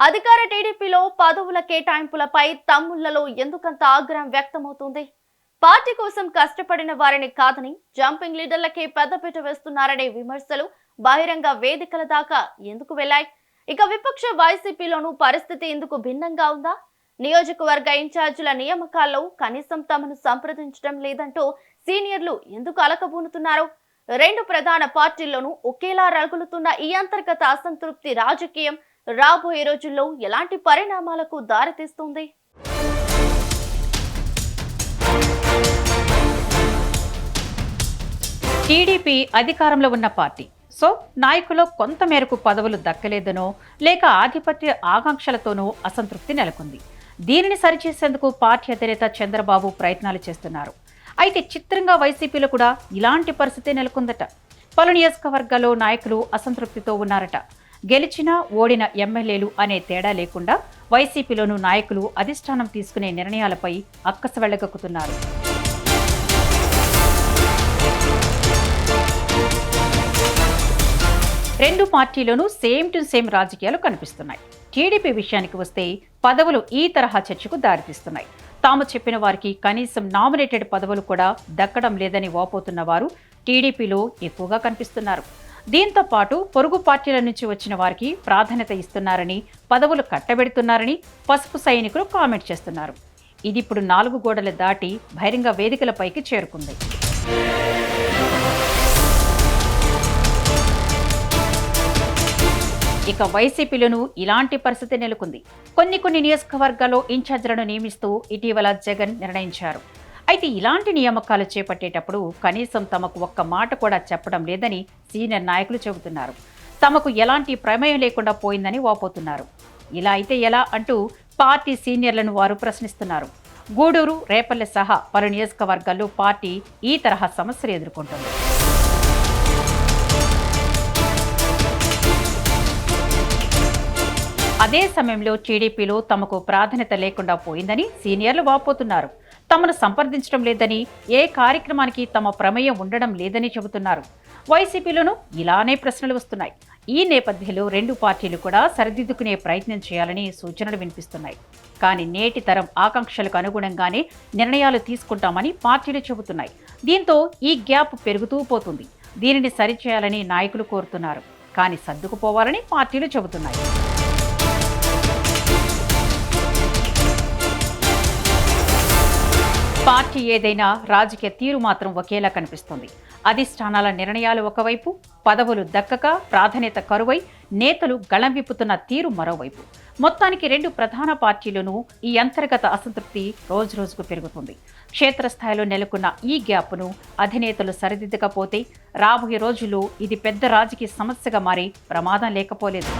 అధికార టీడీపీలో పదవుల కేటాయింపులపై తమ్ముళ్లలో ఎందుకంత ఆగ్రహం వ్యక్తమవుతుంది? పార్టీ కోసం కష్టపడిన వారిని కాదని జంపింగ్ లీడర్లకే పెద్దపీట వేస్తున్నారనే విమర్శలు బహిరంగ వేదికల దాకా ఎందుకు వెళ్లాయి? ఇక విపక్ష వైసీపీలోనూ పరిస్థితి ఇందుకు భిన్నంగా ఉందా? నియోజకవర్గ ఇన్ఛార్జీల నియామకాల్లో కనీసం తమను సంప్రదించడం లేదంటూ సీనియర్లు ఎందుకు అలకబూనుతున్నారు? రెండు ప్రధాన పార్టీల్లోనూ ఒకేలా రగులుతున్న ఈ అంతర్గత అసంతృప్తి రాజకీయం రాబోయే రోజుల్లో ఎలాంటి పరిణామాలకు దారితీస్తుంది? టీడీపీ అధికారంలో ఉన్న పార్టీ. సో నాయకులు కొంత మేరకు పదవులు దక్కలేదనో లేక ఆధిపత్య ఆకాంక్షలతోనో అసంతృప్తి నెలకొంది. దీనిని సరిచేసేందుకు పార్టీ అధినేత చంద్రబాబు ప్రయత్నాలు చేస్తున్నారు. అయితే చిత్రంగా వైసీపీలో కూడా ఇలాంటి పరిస్థితి నెలకొందట. పలు నియోజకవర్గాల్లో నాయకులు అసంతృప్తితో ఉన్నారట. గెలిచినా ఓడిన ఎమ్మెల్యేలు అనే తేడా లేకుండా వైసీపీలోనూ నాయకులు అధిష్టానం తీసుకునే నిర్ణయాలపై అక్కస వెళ్లగక్కుతున్నారు. రెండు పార్టీలోనూ సేమ్ టు సేమ్ రాజకీయాలు కనిపిస్తున్నాయి. టీడీపీ విషయానికి వస్తే పదవులు ఈ తరహా చర్చకు దారితీస్తున్నాయి. తాము చెప్పిన వారికి కనీసం నామినేటెడ్ పదవులు కూడా దక్కడం లేదని వాపోతున్న వారు టీడీపీలో ఎక్కువగా కనిపిస్తున్నారు. దీంతో పాటు పొరుగు పార్టీల నుంచి వచ్చిన వారికి ప్రాధాన్యత ఇస్తున్నారని, పదవులు కట్టబెడుతున్నారని పసుపు సైనికులు కామెంట్ చేస్తున్నారు. ఇది ఇప్పుడు 4 గోడలు దాటి బహిరంగ వేదికలపైకి చేరుకుంది. ఇక వైసీపీలోనూ ఇలాంటి పరిస్థితి నెలకొంది. కొన్ని నియోజకవర్గాల్లో ఇన్ఛార్జీలను నియమిస్తూ ఇటీవల జగన్ నిర్ణయించారు. అయితే ఇలాంటి నియామకాలు చేపట్టేటప్పుడు కనీసం తమకు ఒక్క మాట కూడా చెప్పడం లేదని సీనియర్ నాయకులు చెబుతున్నారు. తమకు ఎలాంటి ప్రమేయం లేకుండా పోయిందని వాపోతున్నారు. ఇలా అయితే ఎలా అంటూ పార్టీ సీనియర్లను వారు ప్రశ్నిస్తున్నారు. గూడూరు, రేపల్లె సహా పలు నియోజకవర్గాల్లో పార్టీ ఈ తరహా సమస్యలు ఎదుర్కొంటుంది. అదే సమయంలో టీడీపీలో తమకు ప్రాధాన్యత లేకుండా పోయిందని సీనియర్లు వాపోతున్నారు. తమను సంప్రదించడం లేదని, ఏ కార్యక్రమానికి తమ ప్రమేయం ఉండడం లేదని చెబుతున్నారు. వైసీపీలోనూ ఇలానే ప్రశ్నలు వస్తున్నాయి. ఈ నేపథ్యంలో రెండు పార్టీలు కూడా సరిదిద్దుకునే ప్రయత్నం చేయాలని సూచనలు వినిపిస్తున్నాయి. కానీ నేటి తరం ఆకాంక్షలకు అనుగుణంగానే నిర్ణయాలు తీసుకుంటామని పార్టీలు చెబుతున్నాయి. దీంతో ఈ గ్యాప్ పెరుగుతూ పోతుంది. దీనిని సరిచేయాలని నాయకులు కోరుతున్నారు. కానీ సర్దుకుపోవాలని పార్టీలు చెబుతున్నాయి. పార్టీ ఏదైనా రాజకీయ తీరు మాత్రం ఒకేలా కనిపిస్తుంది. అధిష్టానాల నిర్ణయాలు ఒకవైపు, పదవులు దక్కక ప్రాధాన్యత కరువై నేతలు గళం విప్పుతున్న తీరు మరోవైపు. మొత్తానికి రెండు ప్రధాన పార్టీలను ఈ అంతర్గత అసంతృప్తి రోజురోజుకు పెరుగుతుంది. క్షేత్రస్థాయిలో నెలకొన్న ఈ గ్యాప్ను అధినేతలు సరిదిద్దకపోతే రాబోయే రోజుల్లో ఇది పెద్ద రాజకీయ సమస్యగా మారి ప్రమాదం లేకపోలేదు.